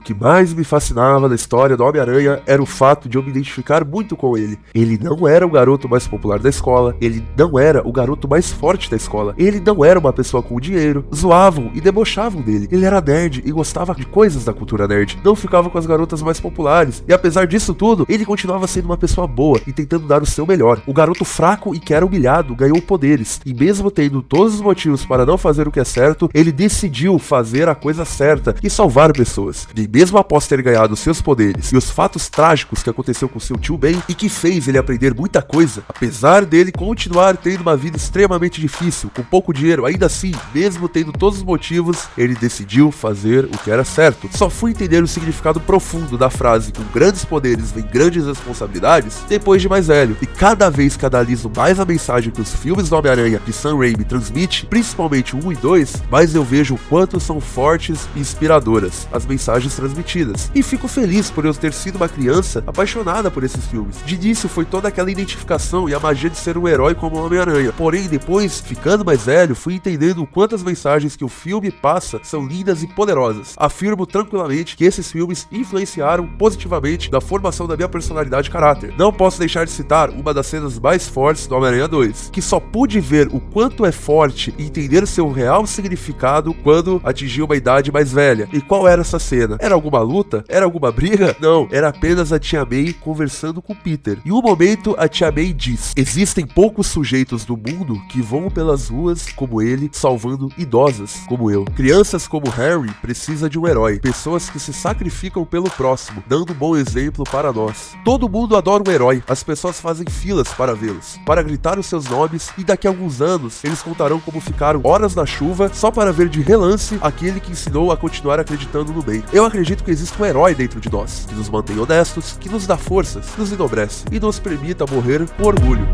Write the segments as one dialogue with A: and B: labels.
A: que mais me fascinava na história do Homem-Aranha era o fato de eu me identificar muito com ele. Ele não era o garoto mais popular da escola, ele não era o garoto mais forte da escola, ele não era uma pessoa com dinheiro, zoavam e debochavam dele. Ele era nerd e gostava de coisas da cultura nerd, não ficava com as garotas mais populares, e apesar disso tudo, ele continuava sendo uma pessoa boa e tentando dar o seu melhor. O garoto fraco e que era humilhado ganhou poderes, e mesmo tendo todos os motivos para não fazer o que é certo, ele decidiu fazer a coisa certa e salvar pessoas. E mesmo após ter ganhado seus poderes e os fatos trágicos que aconteceu com seu tio Ben e que fez ele aprender muita coisa, apesar dele continuar tendo uma vida extremamente difícil, com pouco dinheiro, ainda assim, mesmo tendo todos os motivos, ele decidiu fazer o que era certo. Só fui entender o significado profundo da frase "com grandes poderes vem grandes responsabilidades" depois de mais velho, e cada vez que analiso mais a mensagem que os filmes do Homem-Aranha de Sam Raimi transmite, principalmente o 1 e 2, mais eu vejo o quanto são fortes e inspiradoras as mensagens transmitidas, e fico feliz por eu ter sido uma criança apaixonada por esses filmes. De início foi toda aquela identificação e a magia de ser um herói como o Homem-Aranha, porém depois, ficando mais velho, fui entendendo o quanto as mensagens que o filme passa são lindas e poderosas. Afirmo tranquilamente que esses filmes influenciaram positivamente na formação da minha personalidade e caráter. Não posso deixar de citar uma das cenas mais fortes do Homem-Aranha 2, que só pude ver o quanto é forte e entender seu real significado quando atingiu uma idade mais velha. E qual era essa cena? Era alguma luta? Era alguma briga? Não, era apenas a Tia May conversando com Peter. Em um momento, a Tia May diz: existem poucos sujeitos no mundo que voam pelas ruas como ele, salvando idosas como eu. Crianças como Harry precisam de um herói, pessoas que se sacrificam pelo próximo, dando um bom exemplo para nós. Todo mundo adora um herói, as pessoas fazem filas para vê-los, para gritar os seus nomes, e daqui a alguns anos eles contarão como ficaram horas na chuva só para ver de relance aquele que ensinou a continuar acreditando no bem. Eu acredito que existe um herói dentro de nós, que nos mantém honestos, que nos dá forças, nos enobrece e nos permita morrer com orgulho.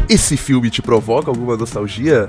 A: Esse filme te provoca alguma nostalgia?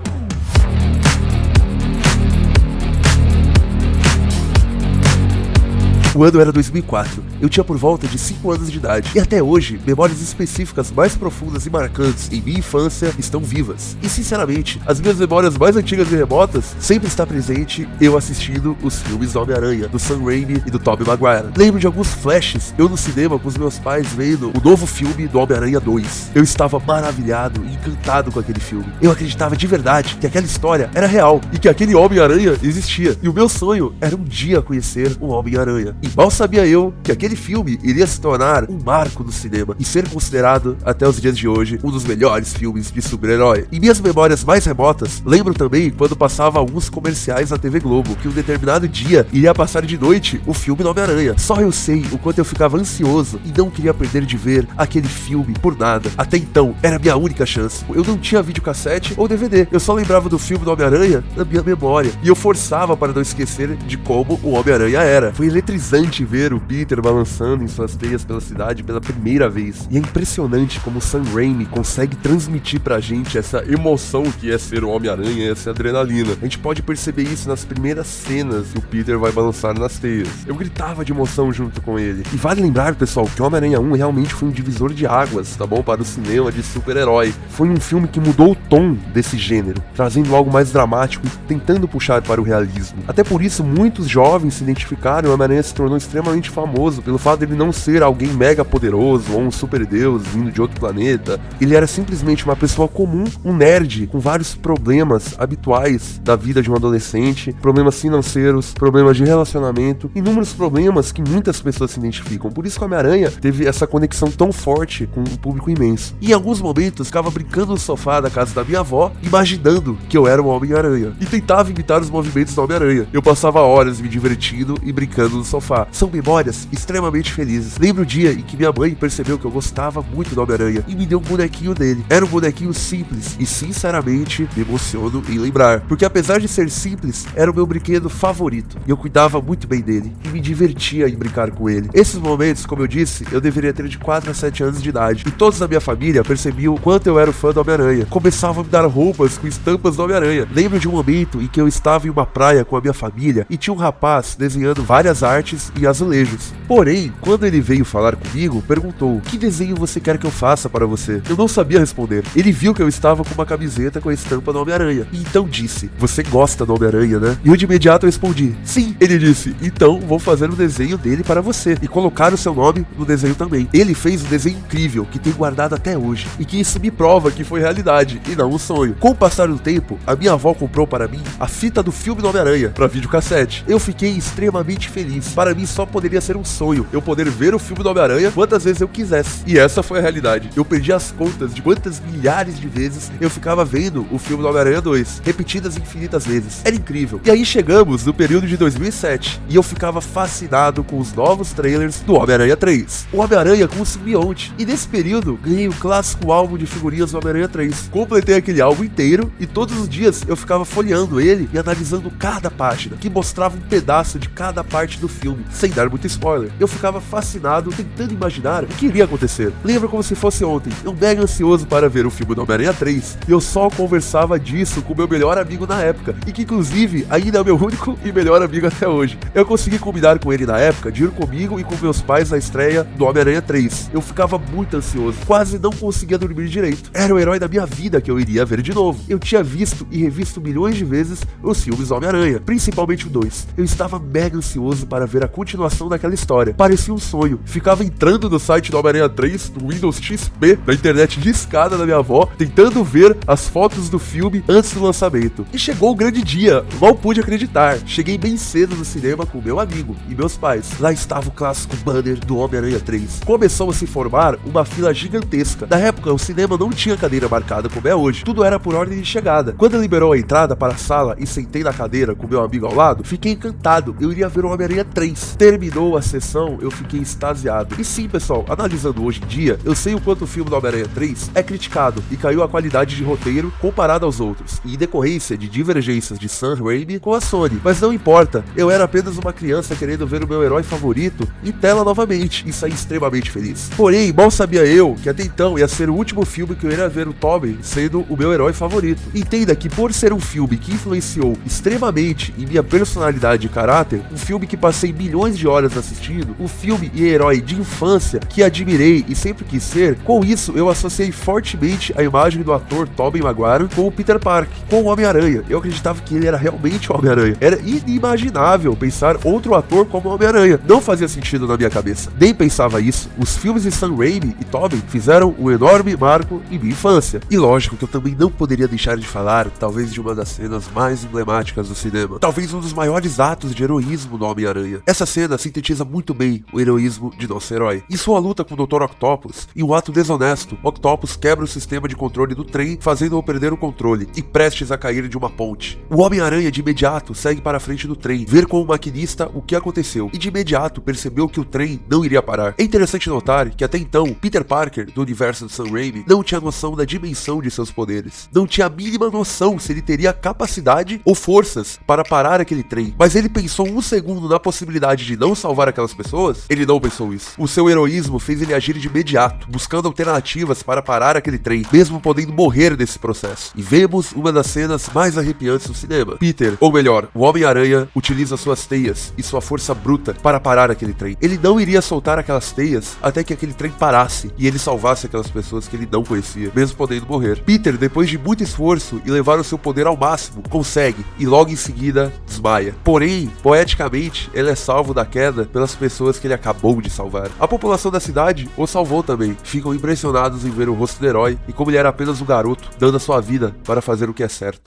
A: O ano era 2004, eu tinha por volta de 5 anos de idade, e até hoje, memórias específicas mais profundas e marcantes em minha infância estão vivas. E sinceramente, as minhas memórias mais antigas e remotas sempre está presente eu assistindo os filmes do Homem-Aranha, do Sam Raimi e do Tobey Maguire. Lembro de alguns flashes, eu no cinema com os meus pais vendo o novo filme do Homem-Aranha 2. Eu estava maravilhado e encantado com aquele filme. Eu acreditava de verdade que aquela história era real e que aquele Homem-Aranha existia. E o meu sonho era um dia conhecer o Homem-Aranha. E mal sabia eu que aquele filme iria se tornar um marco do cinema e ser considerado, até os dias de hoje, um dos melhores filmes de super-herói. Em minhas memórias mais remotas, lembro também quando passava alguns comerciais na TV Globo, que um determinado dia iria passar de noite o filme do Homem-Aranha. Só eu sei o quanto eu ficava ansioso e não queria perder de ver aquele filme por nada. Até então, era a minha única chance. Eu não tinha videocassete ou DVD, eu só lembrava do filme do Homem-Aranha na minha memória, e eu forçava para não esquecer de como o Homem-Aranha era. Foi eletrizante ver o Peter balançando em suas teias pela cidade pela primeira vez. E é impressionante como o Sam Raimi consegue transmitir pra gente essa emoção que é ser o Homem-Aranha, essa adrenalina. A gente pode perceber isso nas primeiras cenas que o Peter vai balançar nas teias. Eu gritava de emoção junto com ele. E vale lembrar, pessoal, que o Homem-Aranha 1 realmente foi um divisor de águas, tá bom? Para o cinema de super-herói. Foi um filme que mudou o tom desse gênero, trazendo algo mais dramático e tentando puxar para o realismo. Até por isso, muitos jovens se identificaram e o Homem-Aranha se tornou extremamente famoso pelo fato dele não ser alguém mega poderoso ou um super deus vindo de outro planeta. Ele era simplesmente uma pessoa comum, um nerd com vários problemas habituais da vida de um adolescente, problemas financeiros, problemas de relacionamento, inúmeros problemas que muitas pessoas se identificam. Por isso que o Homem-Aranha teve essa conexão tão forte com um público imenso. E em alguns momentos ficava brincando no sofá da casa da minha avó, imaginando que eu era o Homem-Aranha, e tentava imitar os movimentos do Homem-Aranha. Eu passava horas me divertindo e brincando no sofá. São memórias extremamente felizes. Lembro o dia em que minha mãe percebeu que eu gostava muito do Homem-Aranha e me deu um bonequinho dele. Era um bonequinho simples e sinceramente me emociono em lembrar, porque apesar de ser simples, era o meu brinquedo favorito e eu cuidava muito bem dele e me divertia em brincar com ele. Esses momentos, como eu disse, eu deveria ter de 4 a 7 anos de idade, e todos da minha família percebiam o quanto eu era fã do Homem-Aranha. Começavam a me dar roupas com estampas do Homem-Aranha. Lembro de um momento em que eu estava em uma praia com a minha família e tinha um rapaz desenhando várias artes tapetes e azulejos. Porém, quando ele veio falar comigo, perguntou: que desenho você quer que eu faça para você? Eu não sabia responder. Ele viu que eu estava com uma camiseta com a estampa do Homem-Aranha e então disse: você gosta do Homem-Aranha, né? E eu de imediato respondi: sim. Ele disse: então vou fazer um desenho dele para você e colocar o seu nome no desenho também. Ele fez um desenho incrível que tenho guardado até hoje e que isso me prova que foi realidade e não um sonho. Com o passar do tempo, a minha avó comprou para mim a fita do filme do Homem-Aranha para videocassete. Eu fiquei extremamente feliz. Para mim só poderia ser um sonho eu poder ver o filme do Homem-Aranha quantas vezes eu quisesse. E essa foi a realidade. Eu perdi as contas de quantas milhares de vezes eu ficava vendo o filme do Homem-Aranha 2, repetidas infinitas vezes. Era incrível. E aí chegamos no período de 2007 e eu ficava fascinado com os novos trailers do Homem-Aranha 3. O Homem-Aranha com o simbionte. E nesse período ganhei o clássico álbum de figurinhas do Homem-Aranha 3. Completei aquele álbum inteiro e todos os dias eu ficava folheando ele e analisando cada página, que mostrava um pedaço de cada parte do filme, sem dar muito spoiler. Eu ficava fascinado, tentando imaginar o que iria acontecer. Lembro como se fosse ontem, eu mega ansioso para ver o filme do Homem-Aranha 3, e eu só conversava disso com meu melhor amigo na época, e que inclusive ainda é o meu único e melhor amigo até hoje. Eu consegui combinar com ele na época de ir comigo e com meus pais na estreia do Homem-Aranha 3. Eu ficava muito ansioso, quase não conseguia dormir direito. Era o herói da minha vida que eu iria ver de novo. Eu tinha visto e revisto milhões de vezes os filmes do Homem-Aranha, principalmente o 2. Eu estava mega ansioso para ver a continuação daquela história. Parecia um sonho. Ficava entrando no site do Homem-Aranha 3, no Windows XP, na internet de escada da minha avó, tentando ver as fotos do filme antes do lançamento. E chegou o grande dia. Mal pude acreditar. Cheguei bem cedo no cinema com meu amigo e meus pais. Lá estava o clássico banner do Homem-Aranha 3. Começou a se formar uma fila gigantesca. Na época, o cinema não tinha cadeira marcada como é hoje. Tudo era por ordem de chegada. Quando liberou a entrada para a sala e sentei na cadeira com meu amigo ao lado, fiquei encantado. Eu iria ver o Homem-Aranha 3. Terminou a sessão, eu fiquei extasiado. E sim, pessoal, analisando hoje em dia, eu sei o quanto o filme do Homem-Aranha 3 é criticado e caiu a qualidade de roteiro comparado aos outros, e em decorrência de divergências de Sam Raimi com a Sony. Mas não importa, eu era apenas uma criança querendo ver o meu herói favorito em tela novamente e saí extremamente feliz. Porém, mal sabia eu que até então ia ser o último filme que eu iria ver o Tobey sendo o meu herói favorito. Entenda que por ser um filme que influenciou extremamente em minha personalidade e caráter, um filme que passei milhões de horas assistindo, um filme e herói de infância que admirei e sempre quis ser, com isso eu associei fortemente a imagem do ator Tobey Maguire com o Peter Parker, com o Homem-Aranha. Eu acreditava que ele era realmente o Homem-Aranha. Era inimaginável pensar outro ator como o Homem-Aranha. Não fazia sentido na minha cabeça. Nem pensava isso. Os filmes de Sam Raimi e Tobey fizeram um enorme marco em minha infância. E lógico que eu também não poderia deixar de falar, talvez, de uma das cenas mais emblemáticas do cinema. Talvez um dos maiores atos de heroísmo do Homem-Aranha. Essa cena sintetiza muito bem o heroísmo de nosso herói. Em sua luta com o Dr. Octopus, em um ato desonesto, Octopus quebra o sistema de controle do trem, fazendo-o perder o controle e prestes a cair de uma ponte. O Homem-Aranha de imediato segue para a frente do trem, ver com o maquinista o que aconteceu e de imediato percebeu que o trem não iria parar. É interessante notar que até então, Peter Parker, do universo de Sam Raimi, não tinha noção da dimensão de seus poderes. Não tinha a mínima noção se ele teria capacidade ou forças para parar aquele trem. Mas ele pensou um segundo na possibilidade de não salvar aquelas pessoas? Ele não pensou isso. O seu heroísmo fez ele agir de imediato, buscando alternativas para parar aquele trem, mesmo podendo morrer nesse processo. E vemos uma das cenas mais arrepiantes do cinema. Peter, ou melhor, o Homem-Aranha, utiliza suas teias e sua força bruta para parar aquele trem. Ele não iria soltar aquelas teias até que aquele trem parasse e ele salvasse aquelas pessoas que ele não conhecia, mesmo podendo morrer. Peter, depois de muito esforço e levar o seu poder ao máximo, consegue e logo em seguida desmaia. Porém, poeticamente, ele é salvo da queda pelas pessoas que ele acabou de salvar. A população da cidade o salvou também. Ficam impressionados em ver o rosto do herói e como ele era apenas um garoto, dando a sua vida para fazer o que é certo.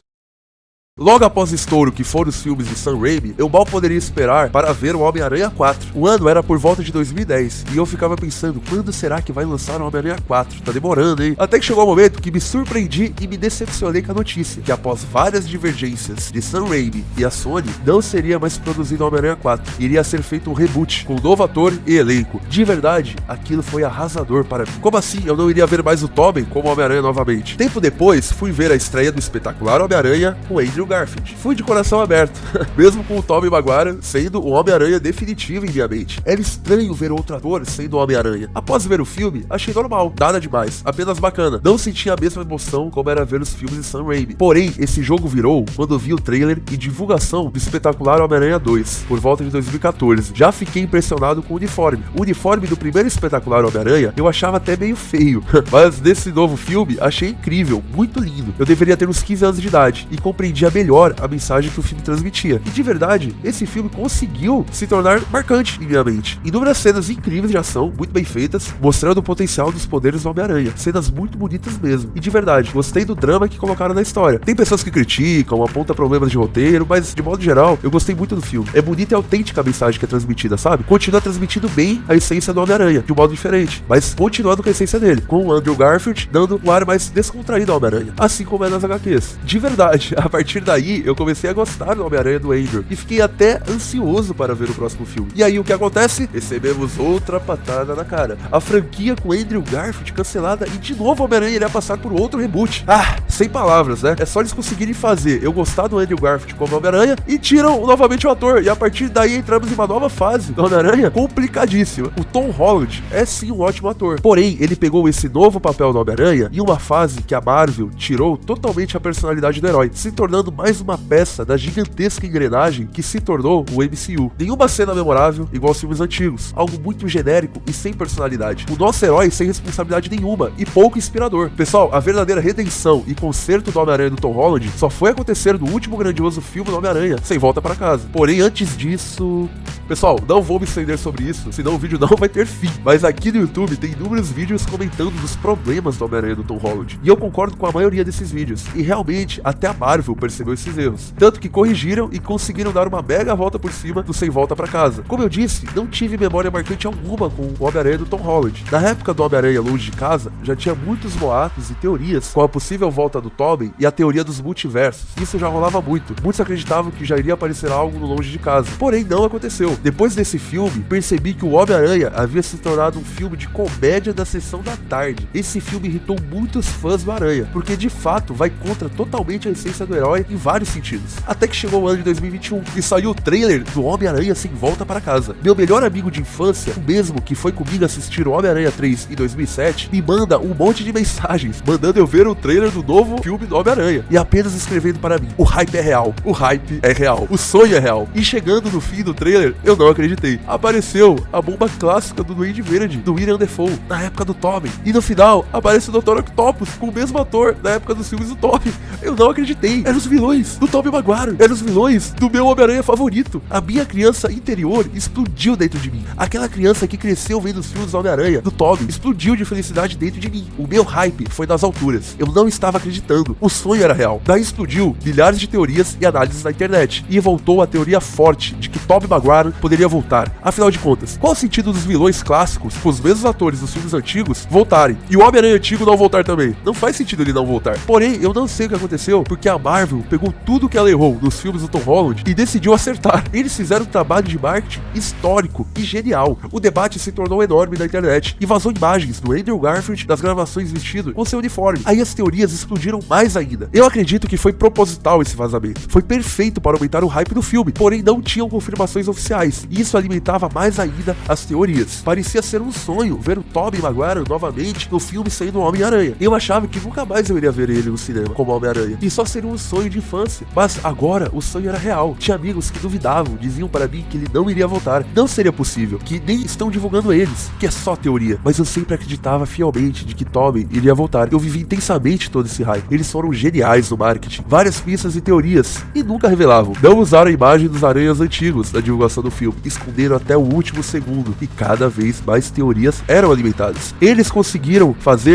A: Logo após o estouro que foram os filmes de Sam Raimi, eu mal poderia esperar para ver o Homem-Aranha 4. O ano era por volta de 2010, e eu ficava pensando, quando será que vai lançar o Homem-Aranha 4? Tá demorando, hein? Até que chegou o momento que me surpreendi e me decepcionei com a notícia, que após várias divergências de Sam Raimi e a Sony, não seria mais produzido o Homem-Aranha 4. Iria ser feito um reboot, com um novo ator e elenco. De verdade, aquilo foi arrasador para mim. Como assim eu não iria ver mais o Tobey como Homem-Aranha novamente? Tempo depois, fui ver a estreia do espetacular Homem-Aranha com Andrew Garfield. Fui de coração aberto, mesmo com o Tobey Maguire sendo o Homem-Aranha definitivo em minha mente. Era estranho ver outro ator sendo o Homem-Aranha. Após ver o filme, achei normal, nada demais, apenas bacana. Não senti a mesma emoção como era ver os filmes de Sam Raimi. Porém, esse jogo virou quando vi o trailer e divulgação do espetacular Homem-Aranha 2, por volta de 2014. Já fiquei impressionado com o uniforme. O uniforme do primeiro espetacular Homem-Aranha eu achava até meio feio, mas nesse novo filme achei incrível, muito lindo. Eu deveria ter uns 15 anos de idade e compreendia melhor a mensagem que o filme transmitia. E de verdade, esse filme conseguiu se tornar marcante em minha mente. Inúmeras cenas incríveis de ação, muito bem feitas, mostrando o potencial dos poderes do Homem-Aranha. Cenas muito bonitas mesmo. E de verdade, gostei do drama que colocaram na história. Tem pessoas que criticam, apontam problemas de roteiro, mas de modo geral, eu gostei muito do filme. É bonita e autêntica a mensagem que é transmitida, sabe? Continua transmitindo bem a essência do Homem-Aranha, de um modo diferente, mas continuando com a essência dele, com o Andrew Garfield dando um ar mais descontraído ao Homem-Aranha, assim como é nas HQs. De verdade, a partir daí, eu comecei a gostar do Homem-Aranha do Andrew, e fiquei até ansioso para ver o próximo filme. E aí, o que acontece? Recebemos outra patada na cara. A franquia com Andrew Garfield cancelada, e de novo o Homem-Aranha iria passar por outro reboot. Sem palavras, né? É só eles conseguirem fazer eu gostar do Andrew Garfield como Homem-Aranha e tiram novamente o ator, e a partir daí entramos em uma nova fase do Homem-Aranha complicadíssima. O Tom Holland é sim um ótimo ator, porém ele pegou esse novo papel do Homem-Aranha em uma fase que a Marvel tirou totalmente a personalidade do herói, se tornando mais uma peça da gigantesca engrenagem que se tornou o MCU. Nenhuma cena memorável igual aos filmes antigos, algo muito genérico e sem personalidade. O nosso herói sem responsabilidade nenhuma e pouco inspirador. Pessoal, a verdadeira redenção e conserto do Homem-Aranha do Tom Holland só foi acontecer no último grandioso filme do Homem-Aranha, Sem Volta Pra Casa. Porém, antes disso... Pessoal, não vou me estender sobre isso, senão o vídeo não vai ter fim. Mas aqui no YouTube tem inúmeros vídeos comentando dos problemas do Homem-Aranha do Tom Holland. E eu concordo com a maioria desses vídeos. E realmente, até a Marvel percebeu esses erros. Tanto que corrigiram e conseguiram dar uma mega volta por cima do Sem Volta Pra Casa. Como eu disse, não tive memória marcante alguma com o Homem-Aranha do Tom Holland. Na época do Homem-Aranha Longe de Casa, já tinha muitos boatos e teorias com a possível volta do Tobey e a teoria dos multiversos. Isso já rolava muito. Muitos acreditavam que já iria aparecer algo no Longe de Casa. Porém, não aconteceu. Depois desse filme, percebi que o Homem-Aranha havia se tornado um filme de comédia da sessão da tarde. Esse filme irritou muitos fãs do Aranha, porque de fato vai contra totalmente a essência do herói em vários sentidos. Até que chegou o ano de 2021 e saiu o trailer do Homem-Aranha Sem Volta Para Casa. Meu melhor amigo de infância, o mesmo que foi comigo assistir o Homem-Aranha 3 em 2007, me manda um monte de mensagens, mandando eu ver o trailer do novo filme do Homem-Aranha, e apenas escrevendo para mim: o hype é real, o hype é real, o sonho é real. E chegando no fim do trailer, eu não acreditei. Apareceu a bomba clássica do Duende Verde, do William Dafoe, na época do Tobey. E no final, aparece o Dr. Octopus, com o mesmo ator na época dos filmes do Tobey. Eu não acreditei. Eram os vilões do Tobey Maguire. Eram os vilões do meu Homem-Aranha favorito. A minha criança interior explodiu dentro de mim. Aquela criança que cresceu vendo os filmes do Homem-Aranha, do Tobey, explodiu de felicidade dentro de mim. O meu hype foi nas alturas. Eu não estava acreditando. O sonho era real. Daí explodiu milhares de teorias e análises na internet. E voltou a teoria forte de que Tobey Maguire poderia voltar. Afinal de contas, qual o sentido dos vilões clássicos, com os mesmos atores dos filmes antigos, voltarem? E o Homem-Aranha antigo não voltar também? Não faz sentido ele não voltar. Porém, eu não sei o que aconteceu, porque a Marvel pegou tudo que ela errou nos filmes do Tom Holland e decidiu acertar. Eles fizeram um trabalho de marketing histórico e genial. O debate se tornou enorme na internet e vazou imagens do Andrew Garfield das gravações vestido com seu uniforme. Aí as teorias explodiram mais ainda. Eu acredito que foi proposital esse vazamento. Foi perfeito para aumentar o hype do filme, porém não tinham confirmações oficiais. E isso alimentava mais ainda as teorias. Parecia ser um sonho ver o Tobey Maguire novamente no filme sendo o Homem-Aranha. Eu achava que nunca mais eu iria ver ele no cinema como Homem-Aranha. E só seria um sonho de infância. Mas agora o sonho era real. Tinha amigos que duvidavam, diziam para mim que ele não iria voltar. Não seria possível, que nem estão divulgando eles, que é só teoria. Mas eu sempre acreditava fielmente de que Tobey iria voltar. Eu vivi intensamente todo esse hype. Eles foram geniais no marketing. Várias pistas e teorias. E nunca revelavam. Não usaram a imagem dos aranhas antigos na divulgação do filme. Esconderam até o último segundo. E cada vez mais teorias eram alimentadas. Eles conseguiram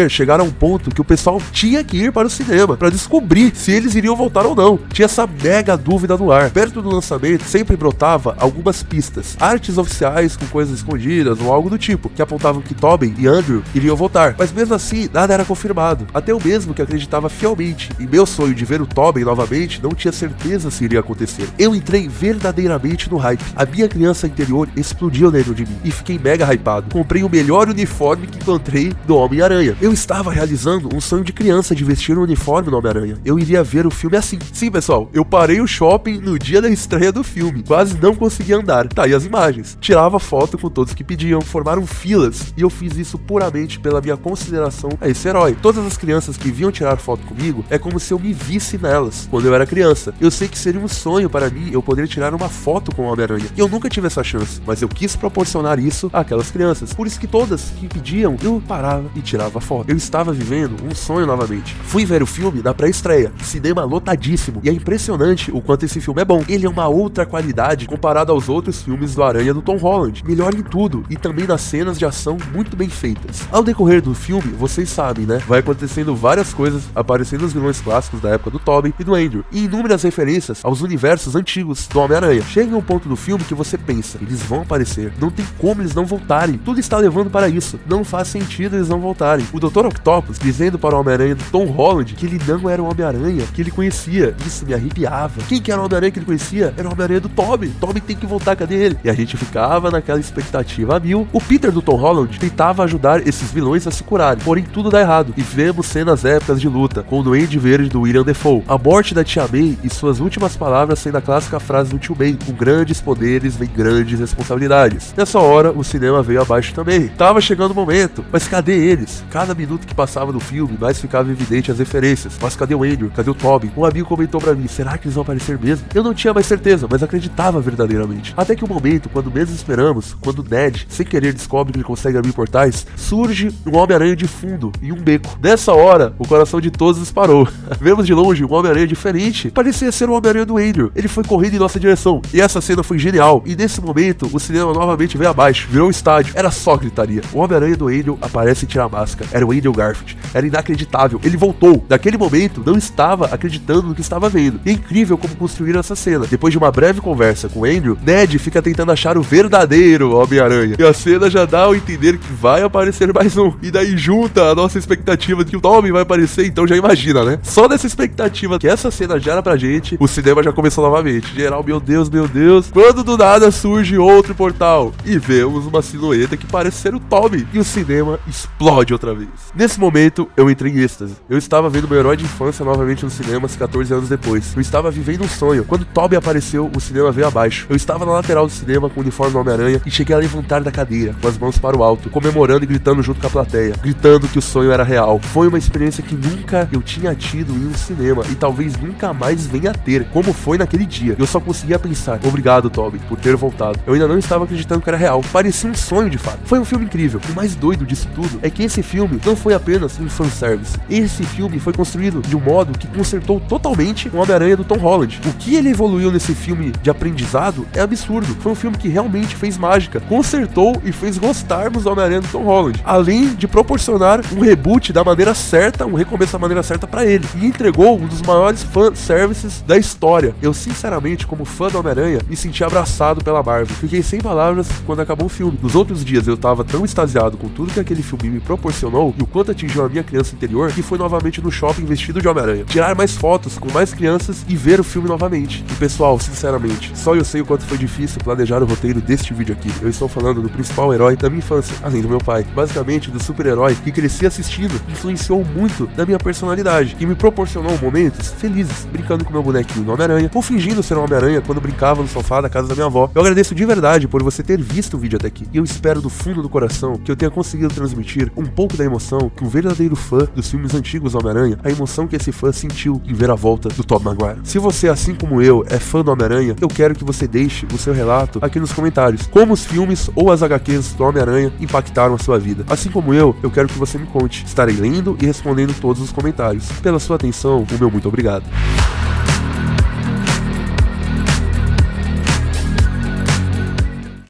A: chegar a um ponto que o pessoal tinha que ir para o cinema para descobrir se eles iriam voltar ou não. Tinha essa mega dúvida no ar. Perto do lançamento sempre brotava algumas pistas, artes oficiais com coisas escondidas ou algo do tipo, que apontavam que Tobey e Andrew iriam voltar. Mas mesmo assim, nada era confirmado. Até eu mesmo que acreditava fielmente em meu sonho de ver o Tobey novamente, não tinha certeza se iria acontecer. Eu entrei verdadeiramente no hype. A minha minha criança interior explodiu dentro de mim e fiquei mega hypado. Comprei o melhor uniforme que encontrei do Homem-Aranha. Eu estava realizando um sonho de criança de vestir um uniforme do Homem-Aranha. Eu iria ver o filme assim. Sim, pessoal, eu parei o shopping no dia da estreia do filme. Quase não conseguia andar. Tá aí as imagens. Tirava foto com todos que pediam, formaram filas e eu fiz isso puramente pela minha consideração a esse herói. Todas as crianças que vinham tirar foto comigo é como se eu me visse nelas quando eu era criança. Eu sei que seria um sonho para mim eu poder tirar uma foto com o Homem-Aranha. E eu nunca tive essa chance, mas eu quis proporcionar isso àquelas crianças. Por isso que todas que pediam, eu parava e tirava foto. Eu estava vivendo um sonho novamente. Fui ver o filme na pré-estreia, cinema lotadíssimo, e é impressionante o quanto esse filme é bom. Ele é uma outra qualidade comparado aos outros filmes do Aranha do Tom Holland. Melhor em tudo, e também nas cenas de ação muito bem feitas. Ao decorrer do filme, vocês sabem, né? Vai acontecendo várias coisas, aparecendo os vilões clássicos da época do Tobey e do Andrew, e inúmeras referências aos universos antigos do Homem-Aranha. Chega um ponto do filme que você pensa, eles vão aparecer, não tem como eles não voltarem, tudo está levando para isso, não faz sentido eles não voltarem. O Dr. Octopus dizendo para o Homem-Aranha do Tom Holland que ele não era o Homem-Aranha que ele conhecia, isso me arrepiava. Quem que era o Homem-Aranha que ele conhecia? Era o Homem-Aranha do Tobey. Tobey tem que voltar, cadê ele? E a gente ficava naquela expectativa a mil. O Peter do Tom Holland tentava ajudar esses vilões a se curarem, porém tudo dá errado, e vemos cenas épicas de luta, com o Duende Verde do William Dafoe, a morte da Tia May e suas últimas palavras sendo a clássica frase do Tio Ben: com grandes poderes vem grandes responsabilidades. Nessa hora, o cinema veio abaixo também. Tava chegando o momento, mas cadê eles? Cada minuto que passava no filme, mais ficava evidente as referências. Mas cadê o Andrew? Cadê o Tobey? Um amigo comentou pra mim, será que eles vão aparecer mesmo? Eu não tinha mais certeza, mas acreditava verdadeiramente. Até que o momento, quando menos esperamos, quando Ned, sem querer, descobre que ele consegue abrir portais, surge um Homem-Aranha de fundo em um beco. Nessa hora, o coração de todos disparou. Vemos de longe um Homem-Aranha diferente. Parecia ser o Homem-Aranha do Andrew. Ele foi correndo em nossa direção. E essa cena foi genial. E nesse momento, o cinema novamente veio abaixo. Virou um estádio. Era só gritaria. O Homem-Aranha do Andrew aparece e tira a máscara. Era o Andrew Garfield. Era inacreditável. Ele voltou. Naquele momento, não estava acreditando no que estava vendo. E é incrível como construíram essa cena. Depois de uma breve conversa com o Andrew, Ned fica tentando achar o verdadeiro Homem-Aranha. E a cena já dá ao entender que vai aparecer mais um. E daí junta a nossa expectativa de que o Tobey vai aparecer, então já imagina, né? Só dessa expectativa que essa cena gera pra gente, o cinema já começou novamente. Geral, meu Deus, meu Deus. Quando do nada surge outro portal e vemos uma silhueta que parece ser o Tobey. E o cinema explode outra vez. Nesse momento, eu entrei em êxtase. Eu estava vendo meu herói de infância novamente nos cinemas 14 anos depois. Eu estava vivendo um sonho. Quando Tobey apareceu, o cinema veio abaixo. Eu estava na lateral do cinema com o uniforme do Homem-Aranha e cheguei a levantar da cadeira, com as mãos para o alto, comemorando e gritando junto com a plateia, gritando que o sonho era real. Foi uma experiência que nunca eu tinha tido em um cinema e talvez nunca mais venha a ter, como foi naquele dia. Eu só conseguia pensar, obrigado, Tobey, por ter voltado. Eu ainda não estava acreditando que era real. Parecia um sonho de fato. Foi um filme incrível. O mais doido disso tudo é que esse filme não foi apenas um fanservice. Esse filme foi construído de um modo que consertou totalmente o Homem-Aranha do Tom Holland. O que ele evoluiu nesse filme de aprendizado é absurdo. Foi um filme que realmente fez mágica, consertou e fez gostarmos do Homem-Aranha do Tom Holland, além de proporcionar um reboot da maneira certa, um recomeço da maneira certa pra ele, e entregou um dos maiores fanservices da história. Eu sinceramente, como fã do Homem-Aranha, me senti abraçado pela Marvel. Fiquei sem palavras quando acabou o filme. Nos outros dias eu tava tão extasiado com tudo que aquele filme me proporcionou e o quanto atingiu a minha criança interior, que foi novamente no shopping vestido de Homem-Aranha, tirar mais fotos com mais crianças e ver o filme novamente. E pessoal, sinceramente, só eu sei o quanto foi difícil planejar o roteiro deste vídeo aqui. Eu estou falando do principal herói da minha infância, além do meu pai. Basicamente, do super-herói que cresci assistindo, influenciou muito da minha personalidade e me proporcionou momentos felizes, brincando com meu bonequinho do Homem-Aranha ou fingindo ser um Homem-Aranha quando brincava no sofá da casa da minha avó. Eu agradeço de verdade por você ter visto o vídeo até aqui e eu espero do fundo do coração que eu tenha conseguido transmitir um pouco da emoção que um verdadeiro fã dos filmes antigos do Homem-Aranha, a emoção que esse fã sentiu em ver a volta do Tobey Maguire. Se você, assim como eu, é fã do Homem-Aranha, eu quero que você deixe o seu relato aqui nos comentários, como os filmes ou as HQs do Homem-Aranha impactaram a sua vida. Assim como eu quero que você me conte. Estarei lendo e respondendo todos os comentários. Pela sua atenção, o meu muito obrigado.